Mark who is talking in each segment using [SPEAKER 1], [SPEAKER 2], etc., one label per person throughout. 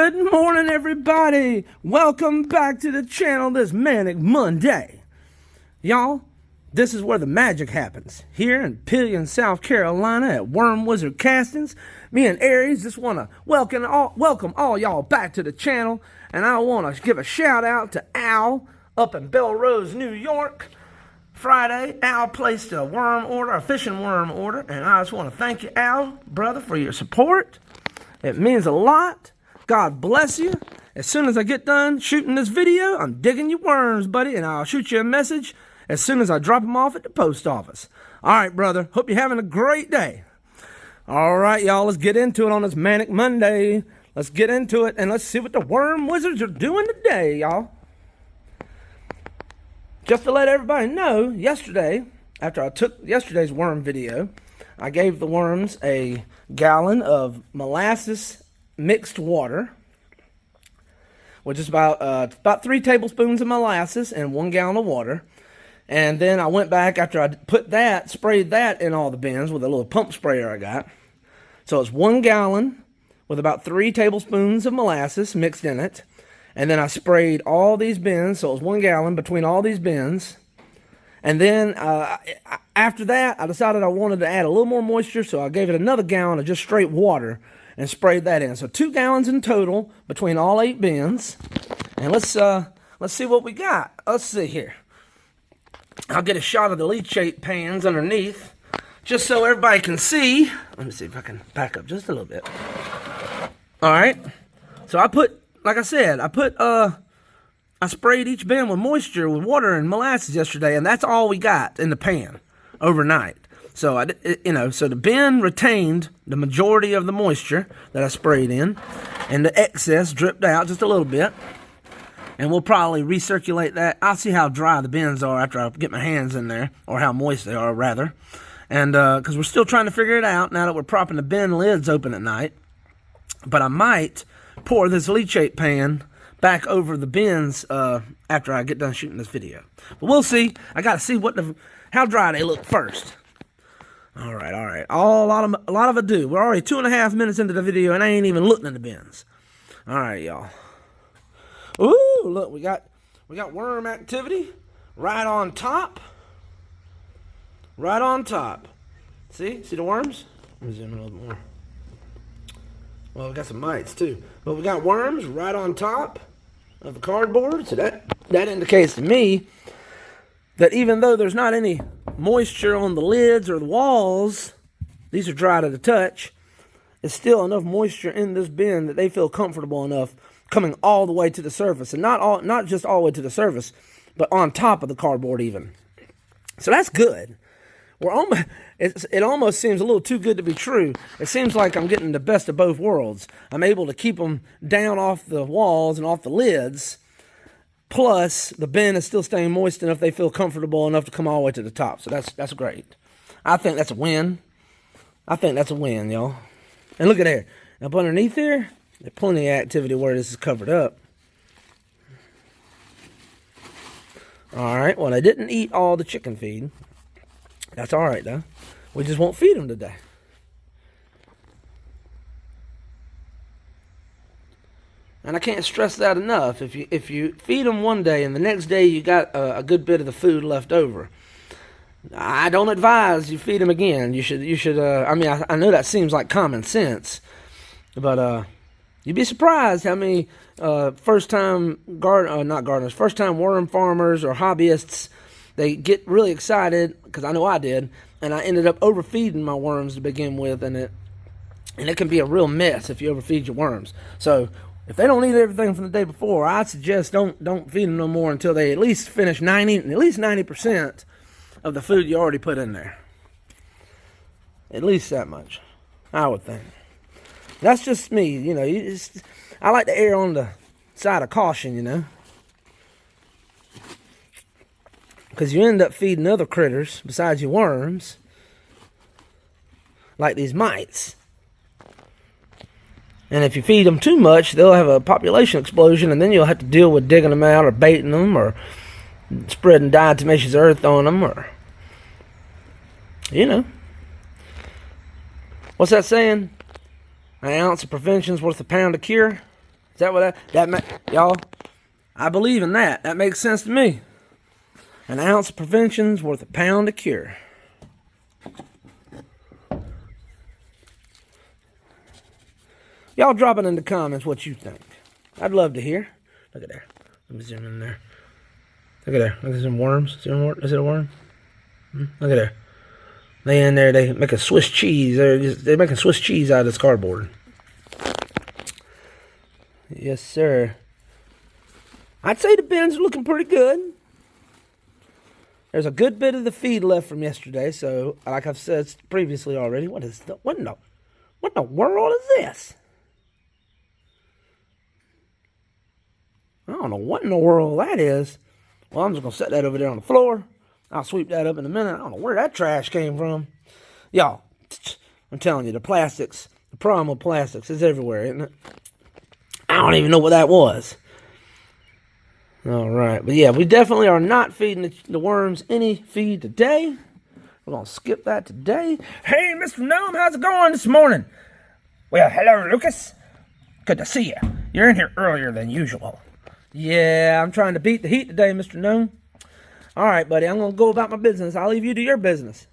[SPEAKER 1] Good morning, everybody. Welcome back to the channel this Manic Monday. Y'all, this is where the magic happens. Here in Pelion, South Carolina at wormwizardcastings. Me and Aries just want to welcome all y'all back to the channel. And I want to give a shout out to Al up in Belrose, New York. Friday, Al placed a fishing worm order. And I just want to thank you, Al, brother, for your support. It means a lot. God bless you. As soon as I get done shooting this video, I'm digging your worms, buddy, and I'll shoot you a message as soon as I drop them off at the post office. All right, brother. Hope you're having a great day. All right, y'all. Let's get into it on this Manic Monday. Let's get into it, and let's see what the worm wizards are doing today, y'all. Just to let everybody know, yesterday, after I took yesterday's worm video, I gave the worms a gallon of molasses mixed water, which is about 3 tablespoons of molasses and 1 gallon of water. And then I went back after I sprayed that in all the bins with a little pump sprayer I got. So it's 1 gallon with about 3 tablespoons of molasses mixed in it. And then I sprayed all these bins, so it was 1 gallon between all these bins. And then after that, I decided I wanted to add a little more moisture, so I gave it another gallon of just straight water and sprayed that in. So 2 gallons in total between all 8 bins. And let's see what we got. Let's see here. I'll get a shot of the leachate pans underneath, just so everybody can see. Let me see if I can back up just a little bit. All right. So I put, like I said, I sprayed each bin with moisture, with water and molasses yesterday, and that's all we got in the pan overnight. So so the bin retained the majority of the moisture that I sprayed in, and the excess dripped out just a little bit. And we'll probably recirculate that. I'll see how dry the bins are after I get my hands in there, or how moist they are, rather. And because we're still trying to figure it out now that we're propping the bin lids open at night. But I might pour this leachate pan back over the bins after I get done shooting this video. But we'll see. I got to see how dry they look first. All right. A lot of ado. We're already 2.5 minutes into the video, and I ain't even looking in the bins. All right, y'all. Ooh, look, we got worm activity right on top. Right on top. See the worms? Let me zoom in a little more. Well, we got some mites too, but we got worms right on top of the cardboard. So that indicates to me that even though there's not any moisture on the lids or the walls, these are dry to the touch, there's still enough moisture in this bin that they feel comfortable enough coming all the way to the surface. And not just all the way to the surface, but on top of the cardboard even. So that's good. It almost seems a little too good to be true. It seems like I'm getting the best of both worlds. I'm able to keep them down off the walls and off the lids, plus the bin is still staying moist enough they feel comfortable enough to come all the way to the top. So that's great. I think that's a win. I think that's a win, y'all. And look at there. Up underneath here, there's plenty of activity where this is covered up. All right, well, I didn't eat all the chicken feed. That's all right, though. We just won't feed them today. And I can't stress that enough. If you feed them one day and the next day you got a good bit of the food left over, I don't advise you feed them again. You should. I mean, I know that seems like common sense, but you'd be surprised how many first-time worm farmers or hobbyists, they get really excited, because I know I did, and I ended up overfeeding my worms to begin with, and it can be a real mess if you overfeed your worms. So if they don't eat everything from the day before, I suggest don't feed them no more until they at least finish 90% of the food you already put in there. At least that much, I would think. That's just me, you know. I like to err on the side of caution, you know. Because you end up feeding other critters besides your worms, like these mites. And if you feed them too much, they'll have a population explosion, and then you'll have to deal with digging them out or baiting them or spreading diatomaceous earth on them, or, you know. What's that saying? An ounce of prevention's worth a pound of cure. Is that what y'all? I believe in that. That makes sense to me. An ounce of prevention's worth a pound of cure. Y'all drop it in the comments what you think. I'd love to hear. Look at there. Let me zoom in there. Look at there. Look at some worms. Is it a worm? Look at there. They in there. They make a Swiss cheese. They're making Swiss cheese out of this cardboard. Yes, sir. I'd say the bins are looking pretty good. There's a good bit of the feed left from yesterday, so like I've said previously already, what in the world is this? I don't know what in the world that is. Well, I'm just gonna set that over there on the floor. I'll sweep that up in a minute. I don't know where that trash came from. Y'all, I'm telling you, the problem with plastics is everywhere, isn't it? I don't even know what that was. All right, but yeah, we definitely are not feeding the worms any feed today. We're going to skip that today. Hey, Mr. Gnome, how's it going this morning? Well, hello, Lucas. Good to see you. You're in here earlier than usual. Yeah, I'm trying to beat the heat today, Mr. Gnome. All right, buddy, I'm going to go about my business. I'll leave you to your business.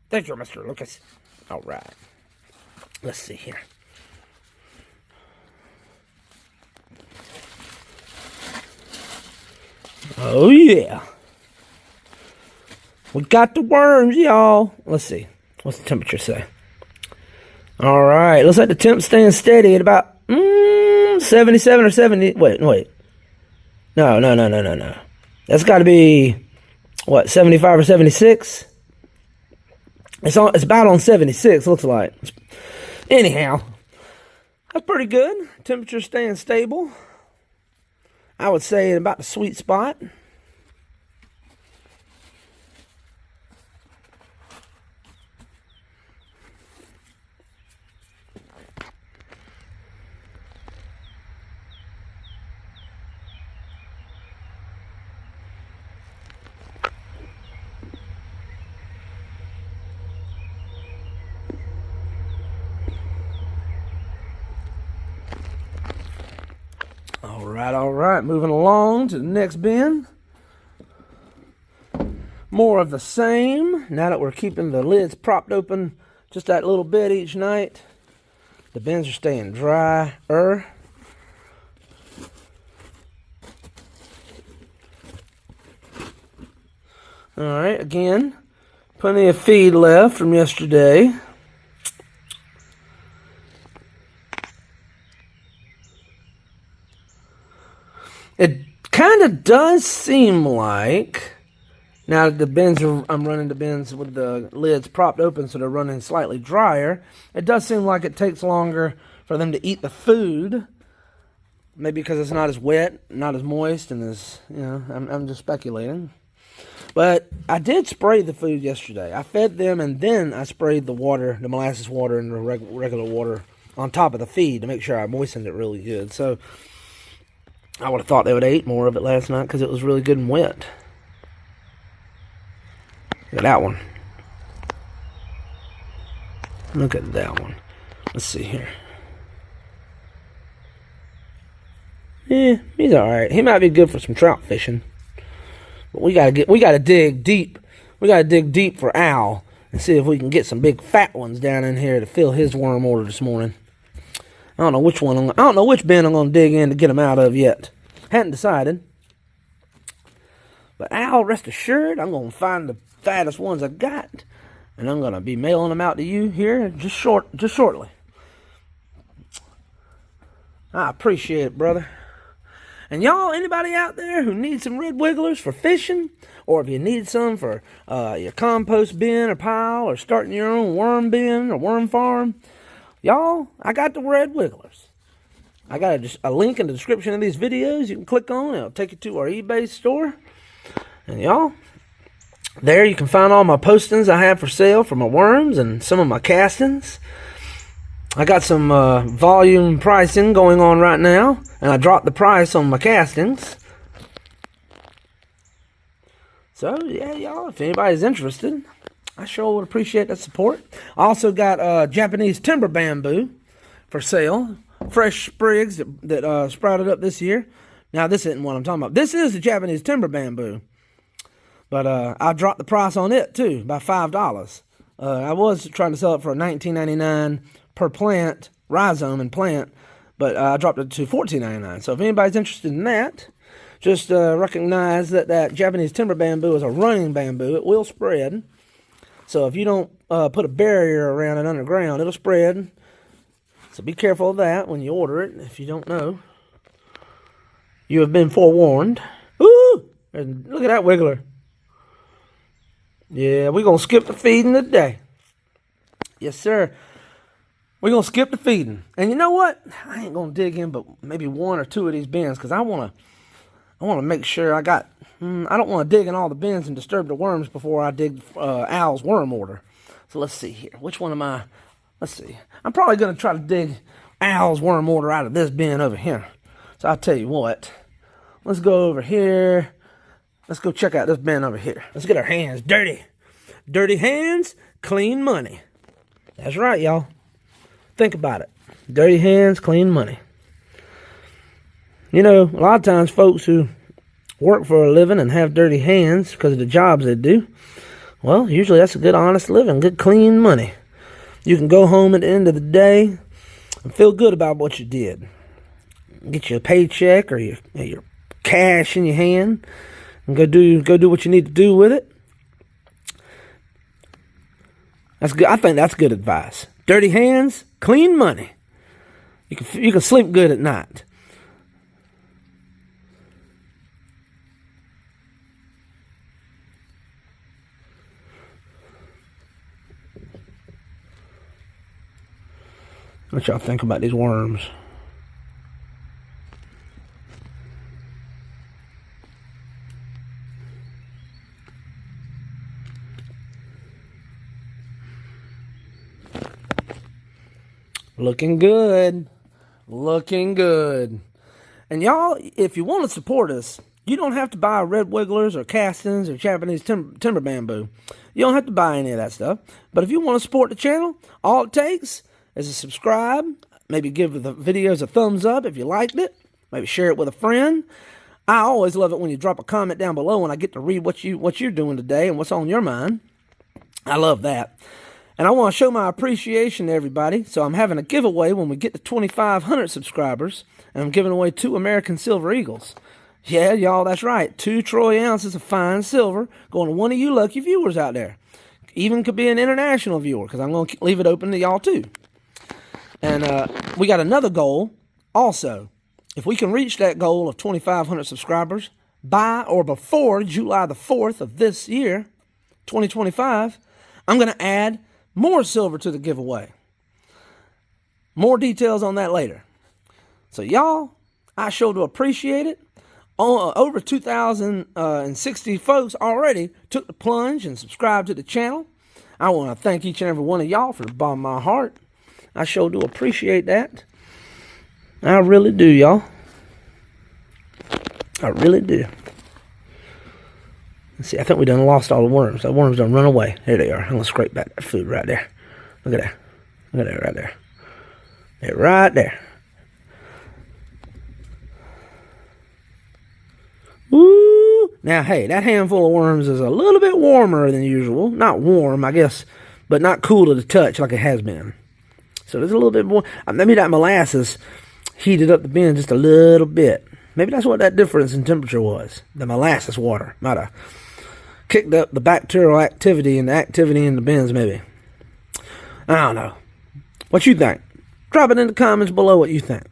[SPEAKER 1] Thank you, Mr. Lucas. All right. Let's see here. Oh, yeah. We got the worms, y'all. Let's see. What's the temperature say? All right. Looks like the temp staying steady at about 77 or 70. Wait. No. That's got to be, what, 75 or 76? It's about on 76, looks like. Anyhow, that's pretty good. Temperature staying stable. I would say about the sweet spot. All right, moving along to the next bin. More of the same. Now that we're keeping the lids propped open just that little bit each night, the bins are staying drier. All right, again, plenty of feed left from yesterday. It kind of does seem like, now that the bins I'm running the bins with the lids propped open so they're running slightly drier, it does seem like it takes longer for them to eat the food. Maybe because it's not as wet, not as moist, and as, you know, I'm just speculating. But I did spray the food yesterday. I fed them, and then I sprayed the water, the molasses water, and the regular water on top of the feed to make sure I moistened it really good. So I would have thought they would have ate more of it last night because it was really good and wet. Look at that one. Look at that one. Let's see here. Yeah, he's all right. He might be good for some trout fishing. But we gotta dig deep. We gotta dig deep for Al and see if we can get some big fat ones down in here to fill his worm order this morning. I don't know which bin I'm gonna dig in to get him out of yet. Hadn't decided. But Al, rest assured, I'm gonna find the fattest ones I got, and I'm gonna be mailing them out to you here just shortly. I appreciate it, brother. And y'all, anybody out there who needs some red wigglers for fishing, or if you need some for your compost bin or pile, or starting your own worm bin or worm farm, y'all, I got the red wigglers. I got a link in the description of these videos you can click on. It'll take you to our eBay store. And y'all, there you can find all my postings I have for sale for my worms and some of my castings. I got some volume pricing going on right now, and I dropped the price on my castings. So, yeah, y'all, if anybody's interested, I sure would appreciate that support. I also got Japanese timber bamboo for sale. fresh sprigs that sprouted up this year. Now, this isn't what I'm talking about. This is the Japanese timber bamboo. But I dropped the price on it, too, by $5. I was trying to sell it for $19.99 per plant, rhizome and plant, but I dropped it to $14.99. So if anybody's interested in that, just recognize that Japanese timber bamboo is a running bamboo. It will spread. So if you don't put a barrier around it underground, it'll spread. So be careful of that when you order it, if you don't know. You have been forewarned. Ooh! And look at that wiggler. Yeah, we're going to skip the feeding today. Yes, sir. We're going to skip the feeding. And you know what? I ain't going to dig in but maybe one or two of these bins because I want to make sure I don't want to dig in all the bins and disturb the worms before I dig Al's worm order. So let's see here. Which one am I? Let's see. I'm probably going to try to dig Al's worm order out of this bin over here. So I'll tell you what. Let's go over here. Let's go check out this bin over here. Let's get our hands dirty. Dirty hands, clean money. That's right, y'all. Think about it. Dirty hands, clean money. You know, a lot of times folks who work for a living and have dirty hands because of the jobs they do, well, usually that's a good, honest living, good, clean money. You can go home at the end of the day and feel good about what you did. Get you a paycheck or your cash in your hand and go do what you need to do with it. That's good. I think that's good advice. Dirty hands, clean money. You can sleep good at night. What y'all think about these worms? Looking good. Looking good. And y'all, if you want to support us, you don't have to buy red wigglers or castings or Japanese timber bamboo. You don't have to buy any of that stuff. But if you want to support the channel, all it takes is a subscribe. Maybe give the videos a thumbs up if you liked it. Maybe share it with a friend. I always love it when you drop a comment down below and I get to read what you're doing today and what's on your mind. I love that. And I want to show my appreciation to everybody. So I'm having a giveaway when we get to 2,500 subscribers. And I'm giving away 2 American Silver Eagles. Yeah, y'all, that's right. 2 troy ounces of fine silver going to one of you lucky viewers out there. Even could be an international viewer because I'm going to leave it open to y'all too. And we got another goal also. If we can reach that goal of 2,500 subscribers by or before July the 4th of this year, 2025, I'm going to add more silver to the giveaway. More details on that later. So y'all, I sure do appreciate it. Over 2,060 folks already took the plunge and subscribed to the channel. I want to thank each and every one of y'all for the bottom of my heart. I sure do appreciate that. I really do, y'all. I really do. Let's see, I think we done lost all the worms. The worms done run away. There they are. I'm going to scrape back that food right there. Look at that. Look at that right there. They're right there. Woo! Now, hey, that handful of worms is a little bit warmer than usual. Not warm, I guess, but not cool to the touch like it has been. So there's a little bit more. Maybe that molasses heated up the bin just a little bit. Maybe that's what that difference in temperature was. The molasses water might have kicked up the bacterial activity and the activity in the bins, maybe. I don't know. What you think? Drop it in the comments below what you think.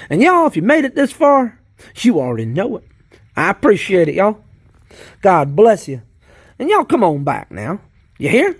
[SPEAKER 1] And y'all, if you made it this far, you already know it. I appreciate it, y'all. God bless you. And y'all come on back now. You hear?